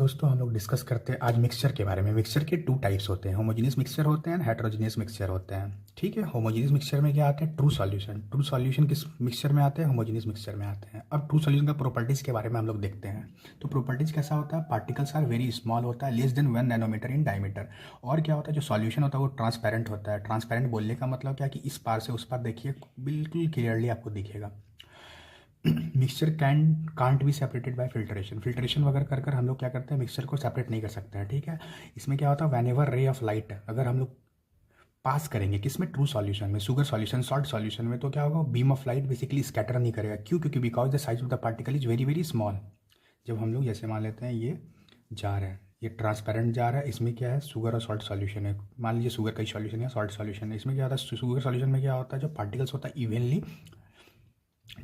दोस्तों हम लोग डिस्कस करते हैं आज मिक्सचर के बारे में। मिक्सचर के टू टाइप्स होते हैं, होमोजेनियस मिक्सचर होते हैं, हेटेरोजेनियस मिक्सचर होते हैं। ठीक है, होमोजेनियस मिक्सचर में क्या आते हैं? True solution. ट्रू सॉल्यूशन किस मिक्सचर में आते हैं? होमोजेनियस मिक्सचर में आते हैं। अब ट्रू सॉल्यूशन का प्रॉपर्टीज के बारे में हम लोग देखते हैं। तो प्रॉपर्टीज कैसा होता है? पार्टिकल्स आर वेरी स्मॉल होता है, less than 1 nanometre in diameter. और क्या होता है? जो सॉल्यूशन होता है वो ट्रांसपेरेंट होता है। ट्रांसपेरेंट बोलने का मतलब क्या कि इस पार से उस पार देखिए, बिल्कुल क्लियरली आपको दिखेगा। Mixture can't be separated by filtration. Filtration वगैरह कर कर हम लोग क्या करते हैं? मिक्सचर को सेपरेट नहीं कर सकते हैं। ठीक है, इसमें क्या होता है? वैन एवर रे ऑफ लाइट अगर हम लोग पास करेंगे किसमें? ट्रू सॉल्यूशन में, शुगर सॉल्यूशन, सॉल्ट सॉल्यूशन में, तो क्या होगा? Beam of light basically scatter नहीं करेगा। क्यों? क्योंकि because the size of the particle is very very small. जब हम लोग जैसे मान लेते हैं ये जार है, ये ट्रांसपेरेंट जार है, इसमें क्या है? शुगर और सॉल्ट सॉल्यूशन है। मान लीजिए शुगर का ही सॉल्यूशन है, सॉल्ट सॉल्यूशन है। इसमें क्या होता है? शुगर सॉल्यूशन में क्या होता है? जो पार्टिकल्स होता है इवनली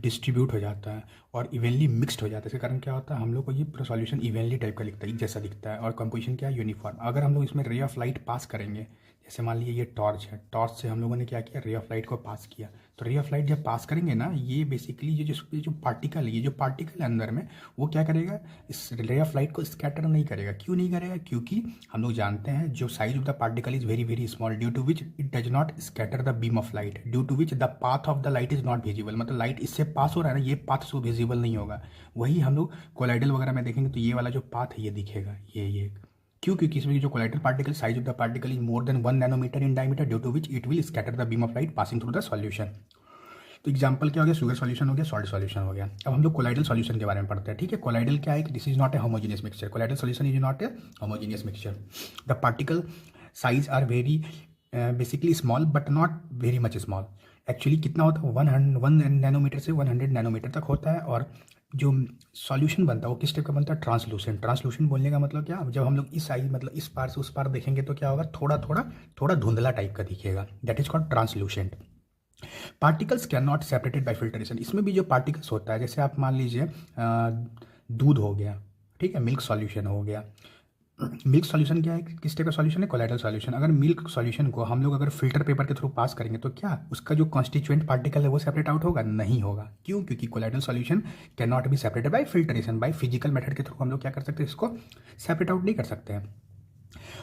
डिस्ट्रीब्यूट हो जाता है और इवनली मिक्सड हो जाता है। इसके कारण क्या होता है? हम लोग को ये सॉल्यूशन इवनली टाइप का दिखता है, एक जैसा दिखता है, और कंपोजिशन क्या है? यूनिफॉर्म। अगर हम लोग इसमें रे ऑफ लाइट पास करेंगे, जैसे मान लीजिए ये टॉर्च है, टॉर्च से हम लोगों ने क्या किया? रे ऑफ लाइट को पास किया। तो रे ऑफ लाइट जब पास करेंगे ना, ये बेसिकली ये जो पार्टिकल है, ये जो पार्टिकल है अंदर में, वो क्या करेगा? इस रे ऑफ लाइट को स्कैटर नहीं करेगा। क्यों नहीं करेगा? क्योंकि हम लोग जानते हैं जो size of the particle is very very small, due to which it does not scatter the beam of light, due to which the path of the light is not visible. मतलब लाइट इससे pass हो रहा है ना, ये path so visible नहीं होगा। वही हम लोग कोलाइडल वगैरह में देखेंगे तो ये वाला जो पाथ है ये दिखेगा, ये क्यों? क्योंकि इसमें जो colloidal particle size of the particle is more than 1 nanometre in diameter, due to which it will scatter the beam of light passing through the solution. तो एग्जाम्पल क्या हो गया? शुगर सॉल्यूशन हो गया, सॉल्ट सॉल्यूशन हो गया। अब हम लोग कोलाइडल सॉल्यूशन के बारे में पढ़ते हैं। ठीक है, कोलाइडल क्या है? This is not a homogeneous mixture. Colloidal solution is not a homogeneous mixture. The particle size are very basically small but not very much small. Actually कितना होता है? 1 नैनोमीटर से 100 नैनोमीटर तक होता है। और जो सॉल्यूशन बनता है वो किस टाइप का बनता है? ट्रांसलूसेंट। ट्रांसलूसेंट बोलने का मतलब क्या? जब हम लोग इस साइज मतलब इस पार से उस पार देखेंगे तो क्या होगा? थोड़ा धुंधला टाइप का दिखेगा। That is called translucent. Particles can not separated by filtration. इसमें भी जो पार्टिकल्स होता है, जैसे आप मान लीजिए दूध हो गया, ठीक है, मिल्क सॉल्यूशन हो गया। मिल्क सॉल्यूशन क्या है? किस टाइप का सॉल्यूशन है? Colloidal solution. अगर मिल्क सॉल्यूशन को हम लोग अगर फिल्टर पेपर के थ्रू पास करेंगे तो क्या उसका जो कॉन्स्टिट्यूएंट पार्टिकल है वो सेपरेट आउट होगा? नहीं होगा। क्यों? क्योंकि colloidal solution can not be separated by filtration. By physical method के थ्रू हम लोग क्या कर सकते हैं? इसको सेपरेट आउट नहीं कर सकते हैं।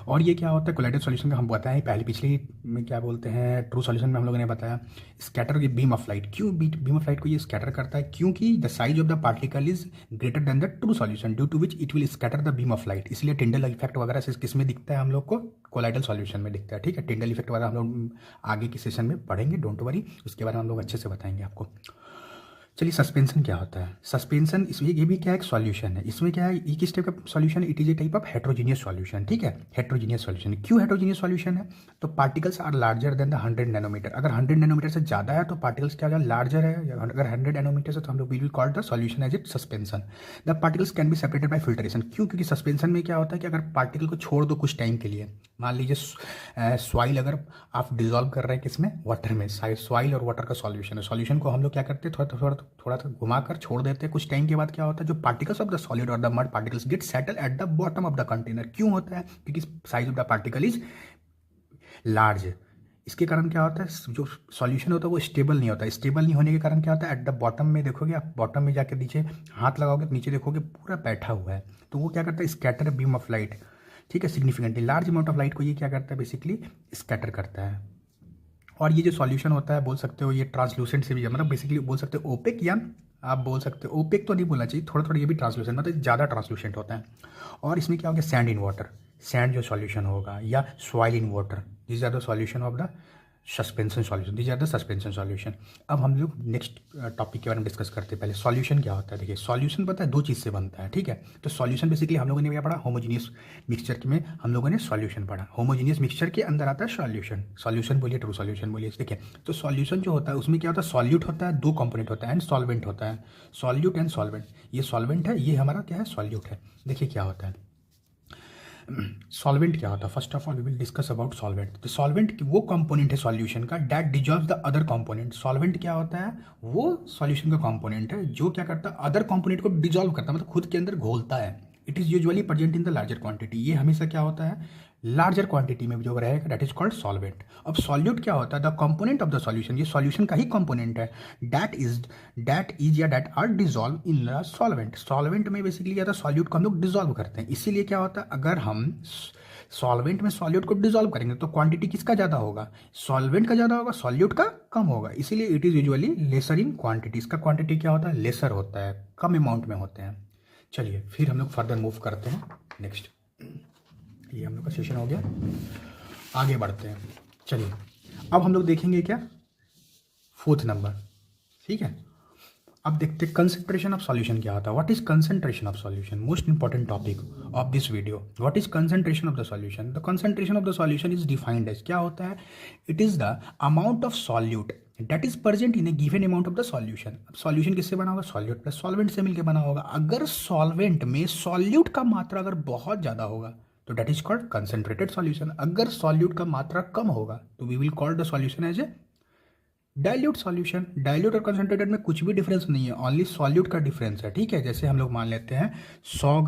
और ये क्या होता है? कोलाइडल सॉल्यूशन का हम बताएं पहले, पिछली में क्या बोलते हैं, ट्रू सॉल्यूशन में हम लोगों ने बताया स्कैटर बीम ऑफ लाइट। क्यों बीम ऑफ लाइट को ये स्कैटर करता है? क्योंकि the size of the particle is greater than the true solution, due to which it will scatter the beam of light. इसलिए टिंडल इफेक्ट वगैरह से किस में दिखता है? हम लोग को कोलाइडल सॉल्यूशन में दिखता है। ठीक है, टिंडल इफेक्ट वगैरह हम लोग आगे के सेशन में पढ़ेंगे, डोंट वरी, उसके बारे में हम लोग अच्छे से बताएंगे आपको। चलिए, सस्पेंशन क्या होता है? सस्पेंशन इसमें ये भी क्या एक सॉल्यूशन है। इसमें क्या है? ये किस टाइप का सॉल्यूशन है? It is a type of heterogeneous solution. ठीक है, हेट्रोजीनियस सॉल्यूशन। क्यों हेट्रोजीनियस सॉल्यूशन है? तो particles are larger than the 100 nanometre. अगर 100 नैनोमीटर से ज़्यादा है तो पार्टिकल्स क्या होगा? लार्जर है। अगर 100 नैनोमीटर से तो हम लोग will call the solution as it suspension. The particles can be separated by filtration. क्यों? क्योंकि सस्पेंशन में क्या होता है कि अगर पार्टिकल को छोड़ दो कुछ टाइम के लिए, मान लीजिए सॉइल अगर आप डिजोल्व कर रहे हैं किसमें? वाटर में। सॉइल और वाटर का सॉल्यूशन है। सॉल्यूशन को हम लोग क्या करते हैं? थोड़ा घुमा कर छोड़ देते हैं। कुछ टाइम के बाद क्या होता है? जो पार्टिकल्स ऑफ द सॉलिड और the mud particles get settle at the bottom of the container. क्यों होता है? क्योंकि size of the particle is large. इसके कारण क्या होता है? जो सॉल्यूशन होता है वो स्टेबल नहीं होता। स्टेबल नहीं होने के कारण क्या होता है? एट द बॉटम में देखोगे आप, बॉटम में जाकर नीचे हाथ लगाओगे तो नीचे देखोगे पूरा बैठा हुआ है। तो वो क्या करता है? Scatter beam of light. ठीक है, significantly large amount of light को ये क्या करता है? बेसिकली स्कैटर करता है। और ये जो सॉल्यूशन होता है बोल सकते हो ये ट्रांसलूसेंट से भी, मतलब बेसिकली बोल सकते हो ओपेक, या आप बोल सकते हो ओपेक तो नहीं बोलना चाहिए, थोड़ा थोड़ा ये भी ट्रांसलूसेंट, मतलब ज़्यादा ट्रांसलूसेंट होता है। और इसमें क्या हो गया? Sand in water. सैंड जो सॉल्यूशन होगा, या soil in water, this are the solution of the suspension solution. These are the suspension solution. अब हम लोग नेक्स्ट टॉपिक के बारे में डिस्कस करते हैं। पहले सॉल्यूशन क्या होता है? देखिए, सॉल्यूशन पता है दो चीज़ से बनता है। ठीक है, तो सॉल्यूशन बेसिकली हम लोगों ने क्या पढ़ा? होमोजीनियस मिक्सचर में हम लोगों ने सॉल्यूशन पढ़ा। होमोजीनियस मिक्सचर के अंदर आता है सॉल्यूशन। सॉल्यूशन बोलिए, ट्रू सॉल्यूशन बोलिए। देखिए, तो सॉल्यूशन जो होता है उसमें क्या होता है? सॉल्यूट होता है, दो कंपोनेंट होता है, एंड सॉल्वेंट होता है। Solute and solvent. ये सॉल्वेंट है, ये हमारा क्या है? सॉल्यूट है। देखिए क्या होता है सॉल्वेंट। क्या होता है? First of all we will discuss about solvent. तो सॉल्वेंट वो कंपोनेंट है सॉल्यूशन का that dissolve the other component. Solvent क्या होता है? वो सॉल्यूशन का कंपोनेंट है जो क्या करता है? अदर कंपोनेंट को डिजॉल्व करता है, मतलब खुद के अंदर घोलता है। It is usually present in the larger quantity, ये हमेशा क्या होता है, लार्जर क्वांटिटी में जो रहेगा, दैट इज कॉल्ड सॉल्वेंट। अब सॉल्यूट क्या होता है, the component of the solution, ये सॉल्यूशन का ही कंपोनेंट है, दैट इज या that are dissolve in the solvent. Solvent में बेसिकली क्या होता है, सॉल्यूट को हम लोग डिजॉल्व करते हैं, इसीलिए क्या होता है, अगर हम सॉल्वेंट में सॉल्यूट को डिजॉल्व करेंगे तो क्वांटिटी किसका ज़्यादा होगा, सॉल्वेंट का ज़्यादा होगा, सॉल्यूट का कम होगा, इसीलिए it is usually lesser in quantity, इसका क्वांटिटी क्या होता है, लेसर होता है, कम अमाउंट में होते हैं। चलिए फिर हम लोग फर्दर मूव करते हैं नेक्स्ट, ये हम लोग का सेशन हो गया, आगे बढ़ते हैं। चलिए अब हम लोग देखेंगे क्या, फोर्थ नंबर, ठीक है। अब देखते हैं कंसंट्रेशन ऑफ सॉल्यूशन क्या होता है, what is concentration of solution, most important topic of this video, what is concentration of the solution. The concentration of the solution is defined as, क्या होता है, it is the amount of solute that is present in a given amount of the solution. अब solution किससे बना होगा, solute plus solvent से मिलकर बना होगा। अगर सॉल्वेंट में सॉल्यूट का मात्रा अगर बहुत ज़्यादा होगा तो that is called concentrated solution, अगर सॉल्यूट का मात्रा कम होगा तो we will call the solution as a dilute solution. Dilute और कंसंट्रेटेड में कुछ भी डिफरेंस नहीं है, ओनली सॉल्यूट का डिफरेंस है, ठीक है। जैसे हम लोग मान लेते हैं 100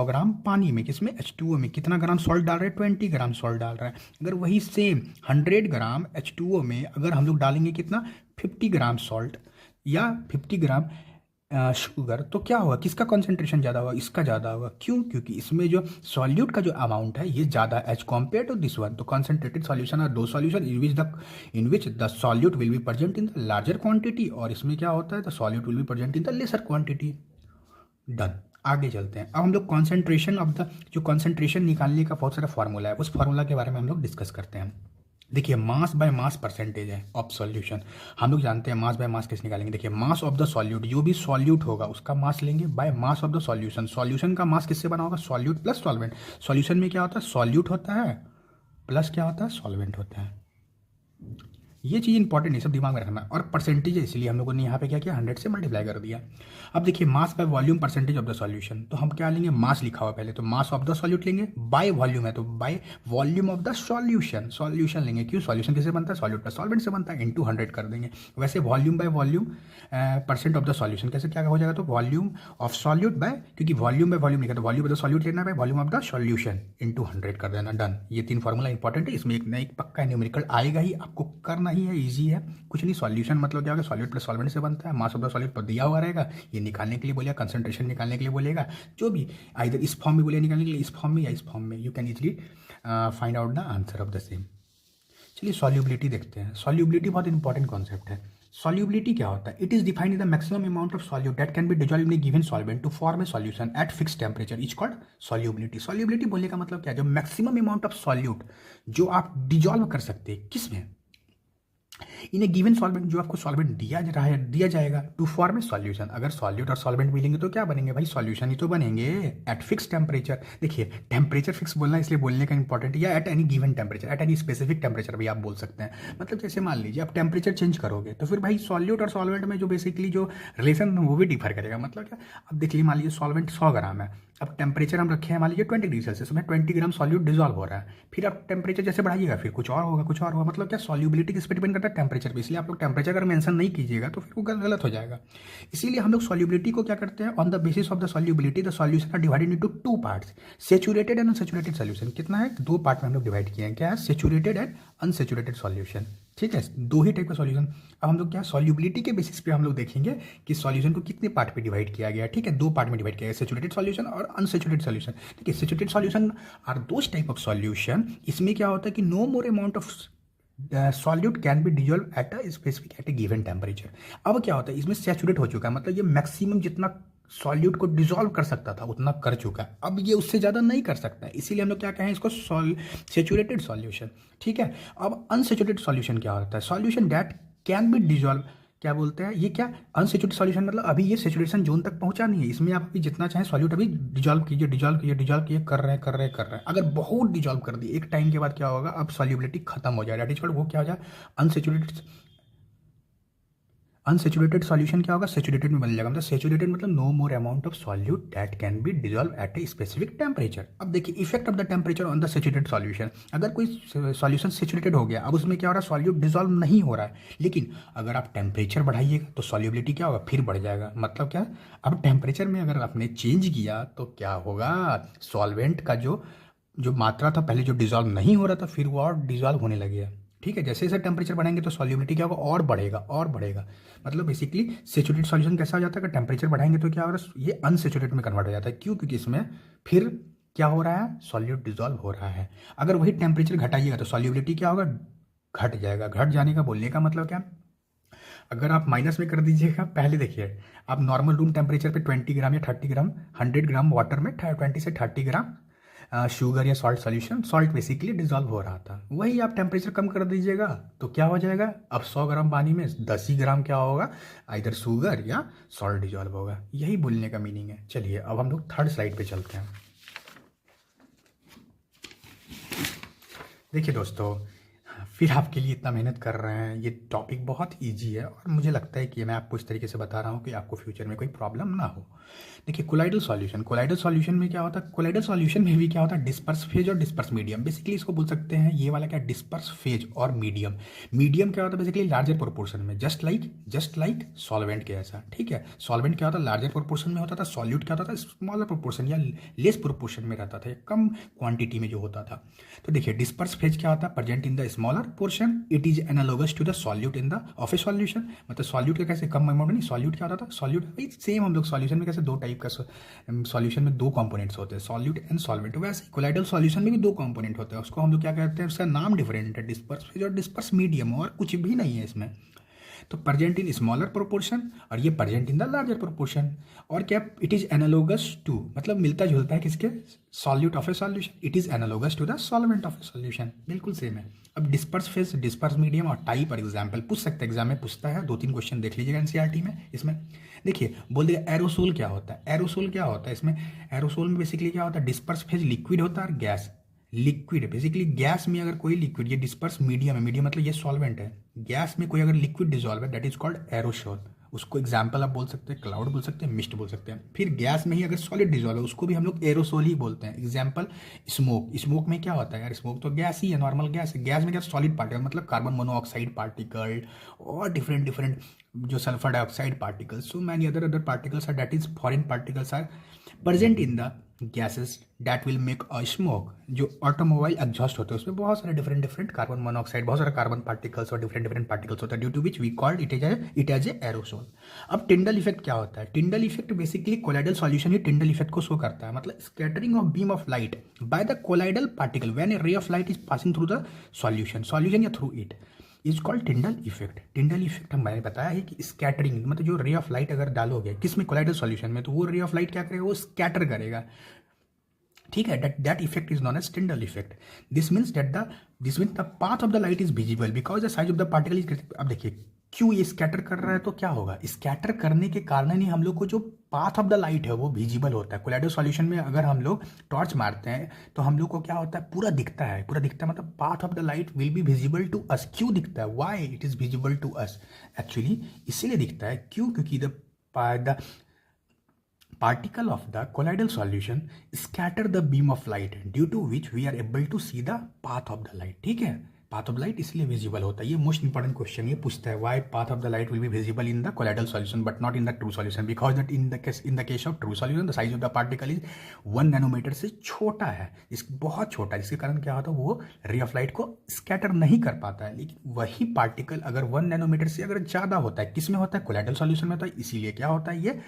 ग्राम पानी में, किसमें, H2O में कितना ग्राम सॉल्ट डाल रहे हैं, 20 ग्राम सॉल्ट डाल रहे हैं। अगर वही सेम 100 ग्राम H2O में अगर हम लोग डालेंगे कितना, 50 ग्राम सॉल्ट या 50 ग्राम शुगर, तो क्या होगा, किसका कंसंट्रेशन ज़्यादा होगा, इसका ज़्यादा होगा। क्यों, क्योंकि इसमें जो सॉल्यूट का जो अमाउंट है ये ज़्यादा as compare to this one. तो concentrated solution are those solution in which the solute will be present in the larger quantity, और इसमें क्या होता है, the solute will be present in the lesser quantity. Done, आगे चलते हैं। अब हम लोग कॉन्सेंट्रेशन ऑफ द, जो कॉन्सेंट्रेशन निकालने का बहुत सारा फॉर्मूला है, उस फॉर्मूला के बारे में हम लोग डिस्कस करते हैं। देखिए मास बाय मास परसेंटेज है ऑफ सॉल्यूशन, हम लोग जानते हैं मास बाय मास कैसे निकालेंगे। देखिए मास ऑफ द सॉल्यूट, जो भी सॉल्यूट होगा उसका मास लेंगे by mass of the solution. Solution का मास किससे बना होगा, सॉल्यूट प्लस सॉल्वेंट। सॉल्यूशन में क्या होता है, सॉल्यूट होता है प्लस क्या होता है, सॉल्वेंट होता है। ये चीज़ इंपॉर्टेंट है, सब दिमाग में रखना। और परसेंटेज है, इसलिए हम लोगों ने यहाँ पे क्या किया, 100 से मल्टीप्लाई कर दिया। अब देखिए mass by volume percentage of the solution, तो हम क्या लेंगे, मास लिखा हुआ पहले, तो मास ऑफ द सॉल्यूट लेंगे, बाय वॉल्यूम है तो by volume of the solution, solution लेंगे। क्यों, सॉल्यूशन किससे बनता है, सॉल्यूट प्लस सॉल्वेंट से बनता है, इंटू 100 कर देंगे। वैसे volume by volume percent of the solution कैसे क्या हो जाएगा, तो वॉल्यूम ऑफ सॉल्यूट बाय, क्योंकि वॉल्यूम बाय वॉल्यूम लिखा तो वॉल्यूम ऑफ द सॉल्यूट लेना है, volume of the solution into 100 कर देना। डन, ये 3 फॉर्मूला इंपॉर्टेंट है, इसमें एक ना एक पक्का न्यूमेरिकल आएगा ही, आपको करना ही है, ईजी है कुछ नहीं। सॉल्यूशन मतलब क्या होगा, सॉल्यूट प्लस सॉल्वेंट से बनता है, मास ऑफ द सॉल्यूट पर दिया हुआ रहेगा, ये निकालने के लिए बोलेगा, कंसंट्रेशन निकालने के लिए बोलेगा, जो भी आइदर इस फॉर्म में बोलेगा निकालने के लिए, इस फॉर्म में या इस फॉर्म में, you can easily find out the answer of the same. चलिए सॉल्युबिलिटी देखते हैं। सॉल्युबिलिटी बहुत इंपॉर्टेंट कॉन्सेप्ट है। सॉल्युबिलिटी क्या होता है, it is defined in the maximum amount of solute that can be dissolve in a given solvent to form a solution at fix temperature is called solubility. Solubility बोलने का मतलब क्या है, जो मैक्सिमम अमाउंट ऑफ सॉल्यूट जो आप dissolve कर सकते हैं, किसमें, इन ए गिवन सॉल्वेंट, जो आपको सॉल्वेंट दिया जाएगा टू फॉर्म ए सॉल्यूशन। अगर सॉल्यूट और सॉल्वेंट मिलेंगे तो क्या बनेंगे भाई, सॉल्यूशन ही तो बनेंगे एट फिक्स टेम्परेचर। देखिए टेम्परेचर फिक्स बोलना इसलिए बोलने का इंपॉर्टेंट है, या at any given temperature, at any specific temperature भी आप बोल सकते हैं। मतलब जैसे मान लीजिए आप टेम्परेचर चेंज करोगे तो फिर भाई सॉल्यूट और सॉल्वेंट में जो बेसिकली जो रिलेशन वो भी डिफर करेगा। मतलब क्या, अब देख लीजिए मान लीजिए सॉल्वेंट 100 ग्राम है, अब टेम्परेचर हम रखे हैं मान लीजिए 20 डिग्री सेल्सियस में, 20 ग्राम सॉल्यूट डिजॉल्व हो रहा है, फिर आप टेम्परेचर जैसे बढ़ाइएगा फिर कुछ और होगा, कुछ और होगा। मतलब क्या, सॉल्युबिलिटी किस पे डिपेंड करता है, टेम्परेचर पे। इसलिए आप लोग टेम्परेचर अगर मेंशन नहीं कीजिएगा तो फिर वो गलत हो जाएगा। इसीलिए हम लोग सॉल्युबिलिटी को क्या करते हैं, on the basis of the solubility the solution are divided into 2 parts, saturated and unsaturated solution. कितना है, 2 पार्ट में हम लोग डिवाइड किए हैं, क्या है, सैचुरेटेड एंड अनसैचुरेटेड सॉल्यूशन। ठीक है, 2 ही टाइप का सॉल्यूशन। अब हम लोग क्या, सॉल्युबिलिटी के बेसिस पे हम लोग देखेंगे कि सॉल्यूशन को कितने पार्ट पे डिवाइड किया गया। ठीक है, 2 पार्ट में डिवाइड किया गया, सैचुरेटेड सॉल्यूशन और अनसैचुरेटेड सॉल्यूशन। ठीक है, saturated solution are those type of solution, इसमें क्या होता है कि no more amount of solute can be dissolve at a specific at a given temperature. अब क्या होता है, इसमें सैचुरेट हो चुका है, मतलब ये मैक्सिमम जितना सॉल्यूट को डिजॉल्व कर सकता था उतना कर चुका है, अब ये उससे ज़्यादा नहीं कर सकता है। इसीलिए हम लोग क्या कहें इसको, सैचुरेटेड सॉल्यूशन। ठीक है, अब अनसैचुरेटेड सॉल्यूशन क्या होता है, solution that can be dissolve, क्या बोलते हैं ये, क्या अनसैचुरेटेड सॉल्यूशन मतलब अभी ये सैचुरेशन जोन तक पहुंचा नहीं है, इसमें आप अभी जितना चाहें सॉल्यूट अभी डिजॉल्व कीजिए, कर रहे हैं। अगर बहुत डिजॉल्व कर दिए एक टाइम के बाद क्या होगा, अब सॉल्युबिलिटी खत्म हो जाएगा, दैट इज कॉल्ड, वो क्या हो जाए, अनसेचुरेटेड सॉल्यूशन क्या होगा, सेचुरेटेड में बदल जाएगा। मतलब सेचुरेटेड मतलब no more amount of solute that can be dissolve at a specific temperature. अब देखिए effect of the temperature on the saturated solution. अगर कोई सॉल्यूशन सेचुरेटेड हो गया, अब उसमें क्या हो रहा है, सॉल्यूट डिजॉल्व नहीं हो रहा है, लेकिन अगर आप टेम्परेचर बढ़ाइएगा तो सॉल्युबिलिटी क्या होगा, फिर बढ़ जाएगा। मतलब क्या, अब टेम्परेचर में अगर आपने चेंज किया तो क्या होगा, सॉल्वेंट का जो मात्रा था पहले जो डिजॉल्व नहीं हो रहा था, फिर वो और डिजॉल्व होने लगेगा। ठीक है, जैसे जैसे टेम्परेचर बढ़ाएंगे तो सॉल्युबिलिटी क्या होगा, और बढ़ेगा और बढ़ेगा। मतलब बेसिकली सेचुरेटेड सॉल्यूशन कैसा हो जाता है, अगर टेम्परेचर बढ़ाएंगे तो क्या हो रहा है, ये अनसेचुरेटेड में कन्वर्ट हो जाता है। क्यों, क्योंकि इसमें फिर क्या हो रहा है, सॉल्यूट डिजॉल्व हो रहा है। अगर वही टेम्परेचर घटाइएगा तो सॉल्युबिलिटी क्या होगा, घट जाएगा। घट जाने का बोलने का मतलब क्या, अगर आप माइनस में कर दीजिएगा, पहले देखिए आप नॉर्मल रूम टेम्परेचर पे 20 ग्राम या 30 ग्राम, 100 ग्राम वाटर में 20 से 30 ग्राम शुगर या salt solution, salt basically dissolve हो रहा था। वही आप टेम्परेचर कम कर दीजिएगा तो क्या हो जाएगा, अब 100 ग्राम पानी में 10 ही ग्राम क्या होगा, इधर शुगर या सॉल्ट डिजॉल्व होगा। यही बोलने का मीनिंग है। चलिए अब हम लोग थर्ड स्लाइड पे चलते हैं। देखिए दोस्तों, फिर आपके लिए इतना मेहनत कर रहे हैं, ये टॉपिक बहुत इजी है और मुझे लगता है कि मैं आपको इस तरीके से बता रहा हूँ कि आपको फ्यूचर में कोई प्रॉब्लम ना हो। देखिए कोलाइडल सॉल्यूशन, कोलाइडल सॉल्यूशन में क्या होता है, कोलाइडल सॉल्यूशन में भी क्या होता है, डिस्पर्स फेज और डिस्पर्स मीडियम। बेसिकली इसको बोल सकते हैं, ये वाला क्या, डिस्पर्स फेज और मीडियम। मीडियम क्या होता है, बेसिकली लार्जर प्रोपोर्शन में, जस्ट लाइक सॉल्वेंट के ऐसा। ठीक है, सॉल्वेंट क्या होता है, लार्जर प्रोपोर्शन में होता था, सॉल्यूट क्या होता था, स्मॉलर प्रोपोर्शन या लेस प्रोपोर्शन में रहता था, कम क्वांटिटी में जो होता था। तो देखिए डिस्पर्स फेज क्या होता है, present in the smaller portion, it is analogous to the solute in the of a solution. मतलब सॉल्यूट का कैसे कम अमाउंट नहीं, सॉल्यूट क्या होता था, सॉल्यूट सेम हम लोग सॉल्यूशन में कैसे दो टाइप का सॉल्यूशन में दो कंपोनेंट्स होते हैं, सॉल्यूट एंड सॉल्वेंट, वैसे कोलाइडल सॉल्यूशन में भी दो कंपोनेंट होते हैं। उसको हम लोग क्या कहते हैं, उसका नाम डिफरेंट है, डिस्पर्स फेज और डिस्पर्स मीडियम, और कुछ भी नहीं है इसमें। तो प्रेजेंट इन स्मॉलर प्रोपोर्शन और ये present in the larger proportion. और क्या, इट इज एनालोगस टू, मतलब मिलता जुलता है किसके, solute of a solution, it is analogous to the solvent of a solution, बिल्कुल सेम है। अब डिस्पर्स फेज, डिस्पर्स मीडियम और टाइप और एग्जाम्पल पूछ सकते हैं, एग्जाम में पूछता है, 2-3 क्वेश्चन देख लीजिएगा एनसीईआरटी में। इसमें देखिए बोल देगा एरोसोल क्या होता है, एरोसोल क्या होता है, इसमें एरोसोल में बेसिकली क्या होता है, डिस्पर्स फेज लिक्विड होता है और गैस लिक्विड, बेसिकली गैस में अगर कोई लिक्विड, ये डिस्पर्स मीडियम है, मीडियम मतलब ये सॉल्वेंट है, गैस में कोई अगर लिक्विड डिजॉल्व है दैट इज कॉल्ड एरोसोल। उसको एग्जाम्पल आप बोल सकते हैं क्लाउड बोल सकते हैं, मिस्ट बोल सकते हैं। फिर गैस में ही अगर सॉलिड डिजॉल्व है उसको भी हम लोग एरोसोल ही बोलते हैं। एग्जाम्पल स्मोक, स्मोक में क्या होता है यार, स्मोक तो गैस ही है, नॉर्मल गैस है। गैस में क्या, सॉलिड पार्टिकल मतलब कार्बन मोनोऑक्साइड पार्टिकल और डिफरेंट डिफरेंट जो sulphur dioxide particles, so many other particles are, that is foreign particles are present in the gases that will make a smoke. जो automobile exhaust होते हैं उसमें बहुत सारे different different carbon monoxide, बहुत सारे कार्बन पार्टिकल्स और डिफरेंट डिफरेंट पार्टिकल्स होता है, due to which we called it as a aerosol. अब टिंडल इफेक्ट क्या होता है, Tyndall effect basically colloidal solution ही टिंडल इफेक्ट को शो करता है। मतलब scattering of beam of light by the colloidal particle when a ray of light is passing through the solution या through it is called Tyndall effect. Tyndall effect हम मैंने बताया है कि स्कैटरिंग मतलब जो रे ऑफ लाइट अगर डालोगे किस में, कोलाइडल सॉल्यूशन में, तो वो रे ऑफ लाइट क्या करेगा, वो स्कैटर करेगा। ठीक है, that effect is known as Tyndall effect. This means the path of the light is visible because the size of the particle is. अब देखिए क्यों ये स्कैटर कर रहा है, तो क्या होगा, स्कैटर करने के कारण ही हम लोग को जो पाथ ऑफ द लाइट है वो विजिबल होता है। कोलाइडल सॉल्यूशन में अगर हम लोग टॉर्च मारते हैं तो हम लोग को क्या होता है, पूरा दिखता है, पूरा दिखता है, मतलब path of the light will be visible to us. क्यों दिखता है, why it is visible to us, actually इसीलिए दिखता है, क्यों, क्योंकि the particle of the colloidal solution scatter the beam of light due to which we are able to see the path of the light। ठीक है, path of light इसलिए visible होता है। ये मोस्ट इंपॉर्टेंट क्वेश्चन ये पूछता है, why path of the light will be visible in the colloidal solution but not in the true solution, because that in the case of true solution the size of the particle is 1 nanometre से छोटा है, बहुत छोटा है, जिसके कारण क्या होता है, वो रे ऑफ लाइट को स्कैटर नहीं कर पाता है। लेकिन वही पार्टिकल अगर 1 नैनोमीटर से अगर ज़्यादा होता है, किस में होता है, कोलाइडल सॉल्यूशन में होता है, इसीलिए क्या होता है, ये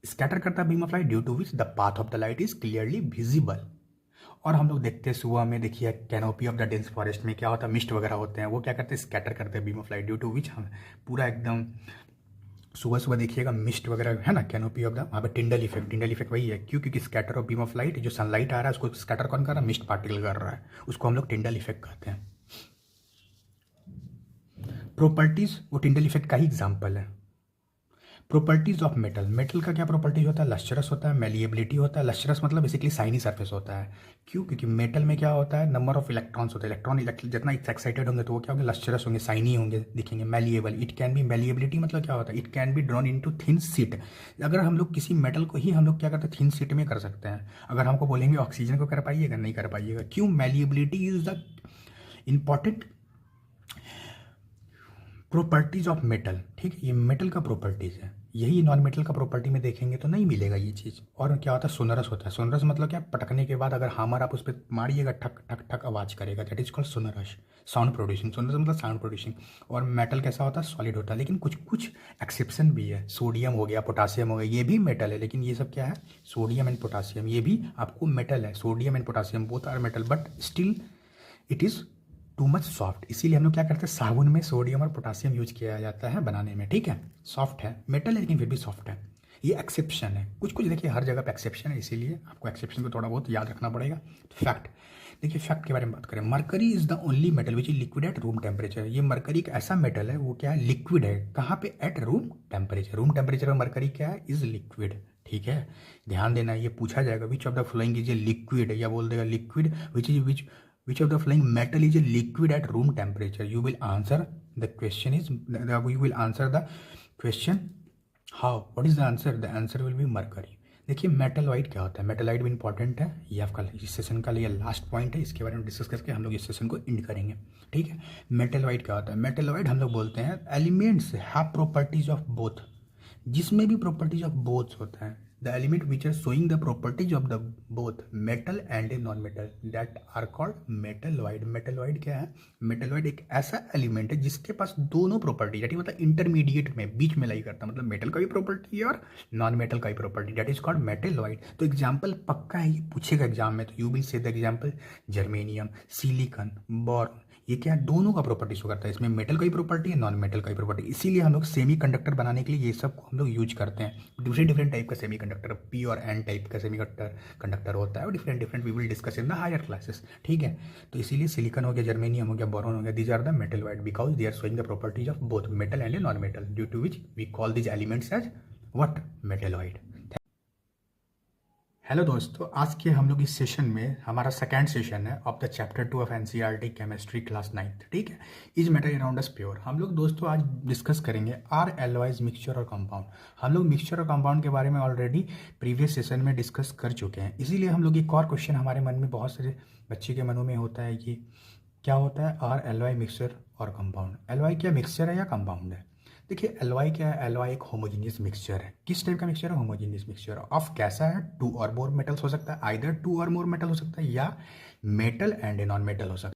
स्कैटर करता है beam of light due to which the path of the light is clearly visible. और हम लोग देखते हैं सुबह में, देखिए canopy of the dense forest में क्या होता है, मिस्ट वगैरह होते हैं, वो क्या करते हैं, स्कैटर करते हैं beam of light due to which हम पूरा एकदम सुबह सुबह देखिएगा मिस्ट वगैरह है ना, कैनोपी ऑफ द, वहाँ पे टिंडल इफेक्ट वही है। क्यों, क्योंकि scatter of beam of light, जो सनलाइट आ रहा है उसको स्कैटर कौन कर रहा है, मिस्ट पार्टिकल कर रहा है, उसको हम लोग टिंडल इफेक्ट कहते हैं। प्रॉपर्टीज वो टिंडल इफेक्ट का ही एग्जाम्पल है। प्रॉपर्टीज ऑफ मेटल, मेटल का क्या प्रॉपर्टीज होता है? लस्टरस होता है, मेलिएबिलिटी होता है। लस्टरस मतलब बेसिकली शाइनी सरफेस होता है। क्यों? क्योंकि मेटल में क्या होता है, नंबर ऑफ इलेक्ट्रॉन्स होते हैं। इलेक्ट्रॉन जितना एक्साइटेड होंगे तो वो क्या होंगे, लस्टरस होंगे, शाइनी होंगे, दिखेंगे। Malleable, it can be, malleability मतलब क्या होता है, it can be drawn into thin sheet. अगर हम लोग किसी मेटल को ही हम लोग क्या करते हैं, थिन शीट में कर सकते हैं। अगर हमको बोलेंगे ऑक्सीजन को कर पाइएगा, नहीं कर पाइएगा। क्यों? Malleability is the important properties of metal. ठीक है, ये मेटल का प्रॉपर्टीज है। यही नॉन मेटल का प्रॉपर्टी में देखेंगे तो नहीं मिलेगा ये चीज़। और क्या होता है, सोनरस होता है। सोनरस मतलब क्या, पटकने के बाद अगर हामर आप उस पर मारिएगा, ठक ठक ठक आवाज़ करेगा, that is called sonorous, sound producing. Sonorous मतलब साउंड प्रोड्यूसिंग। और मेटल कैसा होता है, सॉलिड होता है। लेकिन कुछ कुछ एक्सेप्शन भी है। सोडियम हो गया, पोटासियम हो गया, ये भी मेटल है। लेकिन ये सब क्या है, सोडियम एंड पोटासियम, ये भी आपको मेटल है। Sodium and potassium both are metal, but still it is too much soft. इसीलिए हम लोग क्या करते हैं, साबुन में सोडियम और पोटासियम यूज किया जाता है बनाने में। ठीक है, सॉफ्ट है, मेटल है लेकिन फिर भी सॉफ्ट है। ये एक्सेप्शन है। कुछ कुछ देखिए हर जगह पे एक्सेप्शन है, इसीलिए आपको एक्सेप्शन को थोड़ा बहुत याद रखना पड़ेगा। फैक्ट देखिए, फैक्ट के बारे में बात करें, mercury is the only metal which is liquid at room temperature. ये मरकरी एक ऐसा मेटल है, वो क्या है, लिक्विड है। कहाँ पे? At room temperature. Room temperature में मरकरी क्या है, इज लिक्विड। ठीक है, ध्यान देना, ये पूछा जाएगा which of the following is a liquid, या बोल देगा liquid which of the following metal is a liquid at room temperature. You will answer the question is, you will answer the question how, what is the answer? The answer will be mercury. देखिए metalloid क्या होता है, metalloid भी important है। ये आपका इस session का लिए लास्ट पॉइंट है, इसके बारे में डिस्कस करके हम लोग इस सेशन को एंड करेंगे। ठीक है, मेटलॉइड क्या होता है? मेटलॉइड हम लोग बोलते हैं elements have properties of both, जिसमें भी प्रॉपर्टीज ऑफ बोथ होता है। The element which are showing the properties of the both metal and a non metal, that are called metalloid. Metalloid क्या है? मेटलॉइड एक ऐसा एलिमेंट है जिसके पास दोनों प्रॉपर्टी, दैट इज मतलब इंटरमीडिएट में, बीच में लाई करता है। मतलब मेटल का भी प्रॉपर्टी है और नॉन मेटल का भी property, that is called metalloid. तो एग्जाम्पल पक्का है, ये पूछेगा एग्जाम में, तो you will say the example germanium, silicon, boron. ये क्या है, दोनों का प्रॉपर्टी शो करता है। इसमें मेटल का ही प्रॉपर्टी है, नॉन मेटल का ही प्रॉपर्टी। इसीलिए हम लोग सेमी कंडक्टर बनाने के लिए ये सब हम लोग यूज करते हैं। डिफरेंट डिफरेंट टाइप का सेमी कंडक्टर, पी और एन टाइप का सेमी कंडक्टर होता है, और different different we will discuss in the higher classes. ठीक है, तो इसीलिए सिलिकॉन हो गया, जर्मेनियम हो गया, बोरॉन हो गया, these are the metalloid because they are showing the properties of both metal and a non metal, due to which we call these elements as what, metalloid. Hello दोस्तों, आज के हम लोग इस सेशन में, हमारा सेकंड सेशन है of the chapter 2 of NCERT chemistry class 9th। ठीक है, is matter around us pure. हम लोग दोस्तों आज डिस्कस करेंगे आर एलॉयज, मिक्सचर और कंपाउंड। हम लोग मिक्सचर और कंपाउंड के बारे में ऑलरेडी प्रीवियस सेशन में डिस्कस कर चुके हैं। इसीलिए हम लोग एक और क्वेश्चन हमारे मन में, बहुत सारे बच्चे के मनों में होता है कि क्या होता है आर एलॉय, मिक्सचर और कंपाउंड। एलॉय क्या मिक्सचर है या कंपाउंड है? देखिए एलॉय क्या है, एलॉय एक होमोजीनियस मिक्सचर है। किस टाइप का मिक्सचर है? होमोजीनियस मिक्सचर ऑफ कैसा है, टू और मोर मेटल्स हो सकता है, आइदर टू और मोर मेटल हो सकता है, या metal and a non metal हो सकता है।